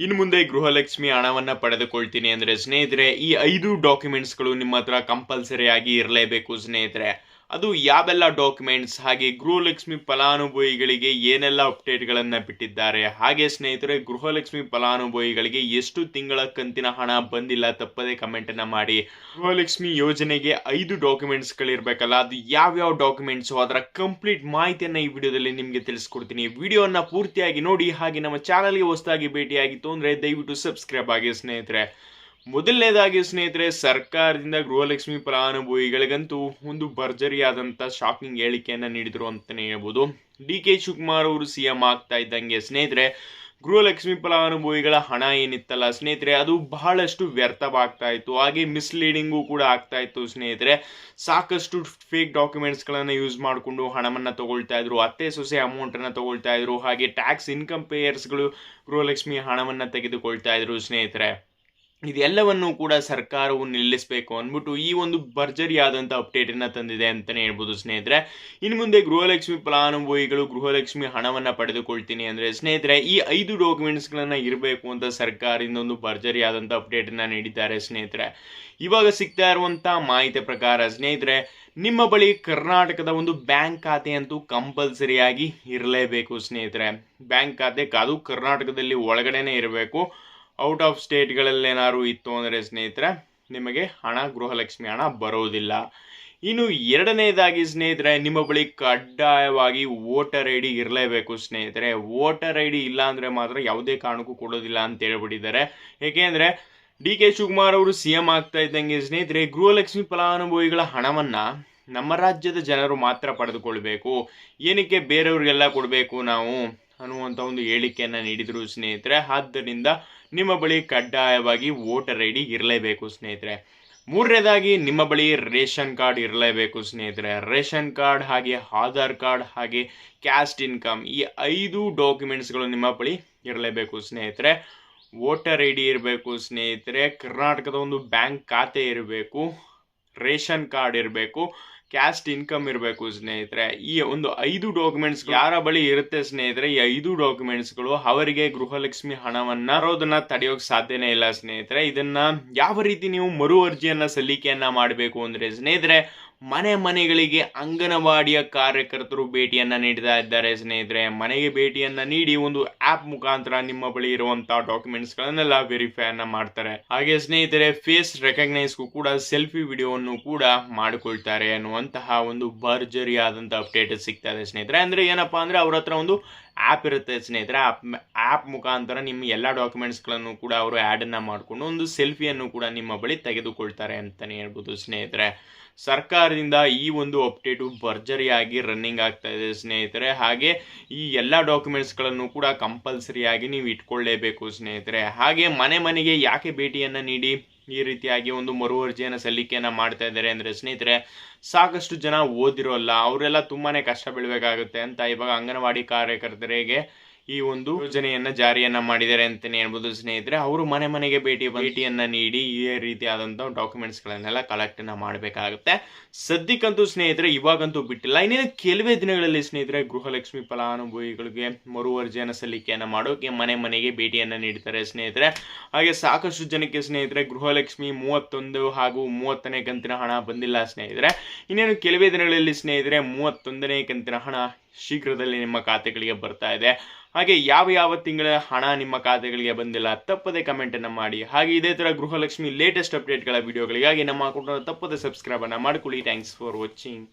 ಇನ್ನು ಮುಂದೆ ಗೃಹಲಕ್ಷ್ಮಿ ಹಣವನ್ನ ಪಡೆದುಕೊಳ್ತೀನಿ ಅಂದ್ರೆ ಸ್ನೇಹಿತರೆ ಈ 5 ಡಾಕ್ಯುಮೆಂಟ್ಸ್ಗಳು ನಿಮ್ಮ ಹತ್ರ ಕಂಪಲ್ಸರಿ ಆಗಿ ಇರಲೇಬೇಕು ಸ್ನೇಹಿತರೆ. ಅದು ಯಾವೆಲ್ಲ ಡಾಕ್ಯುಮೆಂಟ್ಸ್, ಹಾಗೆ ಗೃಹಲಕ್ಷ್ಮಿ ಫಲಾನುಭವಿಗಳಿಗೆ ಏನೆಲ್ಲ ಅಪ್ಡೇಟ್ಗಳನ್ನು ಬಿಟ್ಟಿದ್ದಾರೆ, ಹಾಗೆ ಸ್ನೇಹಿತರೆ ಗೃಹಲಕ್ಷ್ಮಿ ಫಲಾನುಭವಿಗಳಿಗೆ ಎಷ್ಟು ತಿಂಗಳ ಕಂತಿನ ಹಣ ಬಂದಿಲ್ಲ ತಪ್ಪದೆ ಕಮೆಂಟನ್ನು ಮಾಡಿ. ಗೃಹಲಕ್ಷ್ಮಿ ಯೋಜನೆಗೆ 5 ಡಾಕ್ಯುಮೆಂಟ್ಸ್ಗಳಿರಬೇಕಲ್ಲ, ಅದು ಯಾವ್ಯಾವ ಡಾಕ್ಯುಮೆಂಟ್ಸು ಅದರ ಕಂಪ್ಲೀಟ್ ಮಾಹಿತಿಯನ್ನು ಈ ವಿಡಿಯೋದಲ್ಲಿ ನಿಮಗೆ ತಿಳಿಸ್ಕೊಡ್ತೀನಿ. ವಿಡಿಯೋನ ಪೂರ್ತಿಯಾಗಿ ನೋಡಿ. ಹಾಗೆ ನಮ್ಮ ಚಾನಲ್ಗೆ ಹೊಸದಾಗಿ ಭೇಟಿಯಾಗಿತ್ತು ಅಂದರೆ ದಯವಿಟ್ಟು ಸಬ್ಸ್ಕ್ರೈಬ್ ಆಗಿ ಸ್ನೇಹಿತರೆ. ಮೊದಲನೇದಾಗಿ ಸ್ನೇಹಿತರೆ, ಸರ್ಕಾರದಿಂದ ಗೃಹಲಕ್ಷ್ಮಿ ಫಲಾನುಭವಿಗಳಿಗಂತೂ ಒಂದು ಭರ್ಜರಿಯಾದಂಥ ಶಾಕಿಂಗ್ ಹೇಳಿಕೆಯನ್ನು ನೀಡಿದರು ಅಂತಲೇ ಹೇಳ್ಬೋದು. ಡಿ.ಕೆ. ಶಿವಕುಮಾರ್ ಅವರು ಸಿಎಂ ಆಗ್ತಾ ಇದ್ದಂಗೆ ಸ್ನೇಹಿತರೆ ಗೃಹಲಕ್ಷ್ಮಿ ಫಲಾನುಭವಿಗಳ ಹಣ ಏನಿತ್ತಲ್ಲ ಸ್ನೇಹಿತರೆ, ಅದು ಬಹಳಷ್ಟು ವ್ಯರ್ಥವಾಗ್ತಾ ಇತ್ತು, ಹಾಗೆ ಮಿಸ್ಲೀಡಿಂಗು ಕೂಡ ಆಗ್ತಾ ಇತ್ತು ಸ್ನೇಹಿತರೆ. ಸಾಕಷ್ಟು ಫೇಕ್ ಡಾಕ್ಯುಮೆಂಟ್ಸ್ಗಳನ್ನು ಯೂಸ್ ಮಾಡಿಕೊಂಡು ಹಣವನ್ನು ತಗೊಳ್ತಾ ಇದ್ರು, ಅತ್ತೆ ಸೊಸೆ ಅಮೌಂಟನ್ನು ತಗೊಳ್ತಾ ಇದ್ರು, ಹಾಗೆ ಟ್ಯಾಕ್ಸ್ ಇನ್ಕಮ್ ಪೇಯರ್ಸ್ಗಳು ಗೃಹಲಕ್ಷ್ಮಿ ಹಣವನ್ನು ತೆಗೆದುಕೊಳ್ತಾ ಇದ್ರು ಸ್ನೇಹಿತರೆ. ಇದೆಲ್ಲವನ್ನು ಕೂಡ ಸರ್ಕಾರವು ನಿಲ್ಲಿಸಬೇಕು ಅಂದ್ಬಿಟ್ಟು ಈ ಒಂದು ಭರ್ಜರಿಯಾದಂಥ ಅಪ್ಡೇಟನ್ನು ತಂದಿದೆ ಅಂತಲೇ ಹೇಳ್ಬೋದು ಸ್ನೇಹಿತರೆ. ಇನ್ನು ಮುಂದೆ ಗೃಹಲಕ್ಷ್ಮಿ ಫಲಾನುಭವಿಗಳು ಗೃಹಲಕ್ಷ್ಮಿ ಹಣವನ್ನು ಪಡೆದುಕೊಳ್ತೀನಿ ಅಂದರೆ ಸ್ನೇಹಿತರೆ ಈ 5 ಡಾಕ್ಯುಮೆಂಟ್ಸ್ಗಳನ್ನು ಇರಬೇಕು ಅಂತ ಸರ್ಕಾರದಿಂದ ಒಂದು ಭರ್ಜರಿಯಾದಂಥ ಅಪ್ಡೇಟನ್ನು ನೀಡಿದ್ದಾರೆ ಸ್ನೇಹಿತರೆ. ಇವಾಗ ಸಿಗ್ತಾ ಇರುವಂಥ ಮಾಹಿತಿ ಪ್ರಕಾರ ಸ್ನೇಹಿತರೆ, ನಿಮ್ಮ ಬಳಿ ಕರ್ನಾಟಕದ ಒಂದು ಬ್ಯಾಂಕ್ ಖಾತೆ ಅಂತೂ ಕಂಪಲ್ಸರಿಯಾಗಿ ಇರಲೇಬೇಕು ಸ್ನೇಹಿತರೆ. ಬ್ಯಾಂಕ್ ಖಾತೆ ಅದು ಕರ್ನಾಟಕದಲ್ಲಿ ಒಳಗಡೆನೇ ಇರಬೇಕು. ಔಟ್ ಆಫ್ ಸ್ಟೇಟ್ಗಳಲ್ಲೇನಾದ್ರು ಇತ್ತು ಅಂದರೆ ಸ್ನೇಹಿತರೆ ನಿಮಗೆ ಗೃಹಲಕ್ಷ್ಮಿ ಹಣ ಬರೋದಿಲ್ಲ. ಇನ್ನು ಎರಡನೇದಾಗಿ ಸ್ನೇಹಿತರೆ, ನಿಮ್ಮ ಬಳಿ ಕಡ್ಡಾಯವಾಗಿ ವೋಟರ್ ಐ ಡಿ ಇರಲೇಬೇಕು ಸ್ನೇಹಿತರೆ. ವೋಟರ್ ಐ ಡಿ ಇಲ್ಲ ಅಂದರೆ ಮಾತ್ರ ಯಾವುದೇ ಕಾರಣಕ್ಕೂ ಕೊಡೋದಿಲ್ಲ ಅಂತ ಹೇಳ್ಬಿಟ್ಟಿದ್ದಾರೆ. ಏಕೆಂದರೆ ಡಿ.ಕೆ. ಶಿವಕುಮಾರ್ ಅವರು ಸಿಎಂ ಆಗ್ತಾ ಇದ್ದಂಗೆ ಸ್ನೇಹಿತರೆ ಗೃಹಲಕ್ಷ್ಮಿ ಫಲಾನುಭವಿಗಳ ಹಣವನ್ನು ನಮ್ಮ ರಾಜ್ಯದ ಜನರು ಮಾತ್ರ ಪಡೆದುಕೊಳ್ಬೇಕು, ಏನಕ್ಕೆ ಬೇರೆಯವ್ರಿಗೆಲ್ಲ ಕೊಡಬೇಕು ನಾವು ಅನ್ನುವಂಥ ಒಂದು ಹೇಳಿಕೆಯನ್ನು ನೀಡಿದರು ಸ್ನೇಹಿತರೆ. ಆದ್ದರಿಂದ ನಿಮ್ಮ ಬಳಿ ಕಡ್ಡಾಯವಾಗಿ ವೋಟರ್ ಐ ಡಿ ಇರಲೇಬೇಕು ಸ್ನೇಹಿತರೆ. ಮೂರನೇದಾಗಿ ನಿಮ್ಮ ಬಳಿ ರೇಷನ್ ಕಾರ್ಡ್ ಇರಲೇಬೇಕು ಸ್ನೇಹಿತರೆ. ರೇಷನ್ ಕಾರ್ಡ್ ಹಾಗೆ ಆಧಾರ್ ಕಾರ್ಡ್ ಹಾಗೆ ಕ್ಯಾಸ್ಟ್ ಇನ್ಕಮ್ ಈ 5 ಡಾಕ್ಯುಮೆಂಟ್ಸ್ಗಳು ನಿಮ್ಮ ಬಳಿ ಇರಲೇಬೇಕು ಸ್ನೇಹಿತರೆ. ವೋಟರ್ ಐ ಡಿ ಇರಬೇಕು ಸ್ನೇಹಿತರೆ, ಕರ್ನಾಟಕದ ಒಂದು ಬ್ಯಾಂಕ್ ಖಾತೆ ಇರಬೇಕು, ರೇಷನ್ ಕಾರ್ಡ್ ಇರಬೇಕು, ಕ್ಯಾಸ್ಟ್ ಇನ್ಕಮ್ ಇರಬೇಕು ಸ್ನೇಹಿತರೆ. ಈ ಒಂದು 5 ಡಾಕ್ಯುಮೆಂಟ್ಸ್ ಯಾರ ಬಳಿ ಇರುತ್ತೆ ಸ್ನೇಹಿತರೆ, ಈ 5 ಡಾಕ್ಯುಮೆಂಟ್ಸ್ಗಳು ಅವರಿಗೆ ಗೃಹಲಕ್ಷ್ಮಿ ಹಣವನ್ನ ಬರೋದನ್ನ ತಡೆಯೋಕೆ ಸಾಧ್ಯನೇ ಇಲ್ಲ ಸ್ನೇಹಿತರೆ. ಇದನ್ನ ಯಾವ ರೀತಿ ನೀವು ಮರು ಅರ್ಜಿಯನ್ನ ಸಲ್ಲಿಕೆಯನ್ನ ಮಾಡಬೇಕು ಅಂದ್ರೆ ಸ್ನೇಹಿತರೆ, ಮನೆಗಳಿಗೆ ಅಂಗನವಾಡಿಯ ಕಾರ್ಯಕರ್ತರು ಭೇಟಿಯನ್ನ ನೀಡ್ತಾ ಇದ್ದಾರೆ ಸ್ನೇಹಿತರೆ. ಮನೆಗೆ ಭೇಟಿಯನ್ನ ನೀಡಿ ಒಂದು ಆ್ಯಪ್ ಮುಖಾಂತರ ನಿಮ್ಮ ಬಳಿ ಇರುವಂತಹ ಡಾಕ್ಯುಮೆಂಟ್ಸ್ಗಳನ್ನೆಲ್ಲ ವೆರಿಫೈ ಅನ್ನ ಮಾಡ್ತಾರೆ. ಹಾಗೆ ಸ್ನೇಹಿತರೆ ಫೇಸ್ ರೆಕಗ್ನೈಸ್ಗೂ ಕೂಡ ಸೆಲ್ಫಿ ವಿಡಿಯೋವನ್ನು ಕೂಡ ಮಾಡಿಕೊಳ್ತಾರೆ ಅನ್ನುವಂತಹ ಒಂದು ಭರ್ಜರಿಯಾದಂಥ ಅಪ್ಡೇಟ್ ಸಿಗ್ತಾ ಇದೆ ಸ್ನೇಹಿತರೆ. ಅಂದ್ರೆ ಏನಪ್ಪಾ ಅಂದ್ರೆ ಅವ್ರ ಹತ್ರ ಒಂದು ಆ್ಯಪ್ ಇರುತ್ತೆ ಸ್ನೇಹಿತರೆ. ಆ್ಯಪ್ ಮುಖಾಂತರ ನಿಮ್ಮ ಎಲ್ಲ ಡಾಕ್ಯುಮೆಂಟ್ಸ್ಗಳನ್ನು ಕೂಡ ಅವರು ಆ್ಯಡನ್ನು ಮಾಡಿಕೊಂಡು ಒಂದು ಸೆಲ್ಫಿಯನ್ನು ಕೂಡ ನಿಮ್ಮ ಬಳಿ ತೆಗೆದುಕೊಳ್ತಾರೆ ಅಂತಲೇ ಹೇಳ್ಬೋದು ಸ್ನೇಹಿತರೆ. ಸರ್ಕಾರದಿಂದ ಈ ಒಂದು ಅಪ್ಡೇಟು ಭರ್ಜರಿಯಾಗಿ ರನ್ನಿಂಗ್ ಆಗ್ತಾ ಇದೆ ಸ್ನೇಹಿತರೆ. ಹಾಗೆ ಈ ಎಲ್ಲ ಡಾಕ್ಯುಮೆಂಟ್ಸ್ಗಳನ್ನು ಕೂಡ ಕಂಪಲ್ಸರಿಯಾಗಿ ನೀವು ಇಟ್ಕೊಳ್ಳೇಬೇಕು ಸ್ನೇಹಿತರೆ. ಹಾಗೆ ಮನೆಗೆ ಯಾಕೆ ಭೇಟಿಯನ್ನು ನೀಡಿ ಈ ರೀತಿಯಾಗಿ ಒಂದು ಮರು ಅರ್ಜಿಯನ್ನು ಸಲ್ಲಿಕೆಯನ್ನು ಮಾಡ್ತಾ ಇದ್ದಾರೆ ಅಂದರೆ ಸ್ನೇಹಿತರೆ, ಸಾಕಷ್ಟು ಜನ ಓದಿರೋಲ್ಲ, ಅವರೆಲ್ಲ ತುಂಬಾ ಕಷ್ಟ ಬೀಳಬೇಕಾಗುತ್ತೆ ಅಂತ ಇವಾಗ ಅಂಗನವಾಡಿ ಕಾರ್ಯಕರ್ತರಿಗೆ ಈ ಒಂದು ಯೋಜನೆಯನ್ನ ಜಾರಿಯನ್ನ ಮಾಡಿದ್ದಾರೆ ಅಂತಾನೆ ಹೇಳ್ಬೋದು ಸ್ನೇಹಿತರೆ. ಅವರು ಮನೆಗೆ ಭೇಟಿಯನ್ನ ನೀಡಿ ಈ ರೀತಿಯಾದಂತಹ ಡಾಕ್ಯುಮೆಂಟ್ಸ್ಗಳನ್ನೆಲ್ಲ ಕಲೆಕ್ಟ್ ಮಾಡಬೇಕಾಗುತ್ತೆ. ಸದ್ಯಕ್ಕಂತೂ ಸ್ನೇಹಿತರೆ ಇವಾಗಂತೂ ಬಿಟ್ಟಿಲ್ಲ, ಇನ್ನೇನು ಕೆಲವೇ ದಿನಗಳಲ್ಲಿ ಸ್ನೇಹಿತರೆ ಗೃಹಲಕ್ಷ್ಮಿ ಫಲಾನುಭವಿಗಳಿಗೆ ಮರು ಅರ್ಜಿಯನ್ನು ಸಲ್ಲಿಕೆಯನ್ನ ಮಾಡೋಕೆ ಮನೆಗೆ ಭೇಟಿಯನ್ನ ನೀಡ್ತಾರೆ ಸ್ನೇಹಿತರೆ. ಹಾಗೆ ಸಾಕಷ್ಟು ಜನಕ್ಕೆ ಸ್ನೇಹಿತರೆ ಗೃಹಲಕ್ಷ್ಮಿ 31 ಹಾಗೂ 30ನೇ ಕಂತಿನ ಹಣ ಬಂದಿಲ್ಲ ಸ್ನೇಹಿತರೆ. ಇನ್ನೇನು ಕೆಲವೇ ದಿನಗಳಲ್ಲಿ ಸ್ನೇಹಿತರೆ 31ನೇ ಕಂತಿನ ಹಣ ಶೀಘ್ರದಲ್ಲಿ ನಿಮ್ಮ ಖಾತೆಗಳಿಗೆ ಬರ್ತಾ ಇದೆ. ಹಾಗೆ ಯಾವ ತಿಂಗಳ ಹಣ ನಿಮ್ಮ ಖಾತೆಗಳಿಗೆ ಬಂದಿಲ್ಲ ತಪ್ಪದೆ ಕಮೆಂಟನ್ನು ಮಾಡಿ. ಹಾಗೆ ಇದೇ ಥರ ಗೃಹಲಕ್ಷ್ಮಿ ಲೇಟೆಸ್ಟ್ ಅಪ್ಡೇಟ್ಗಳ ವಿಡಿಯೋಗಳಿಗಾಗಿ ನಮ್ಮ ಅಕೌಂಟನ್ನು ತಪ್ಪದೆ ಸಬ್ಸ್ಕ್ರೈಬನ್ನು ಮಾಡಿಕೊಳ್ಳಿ. Thanks for watching.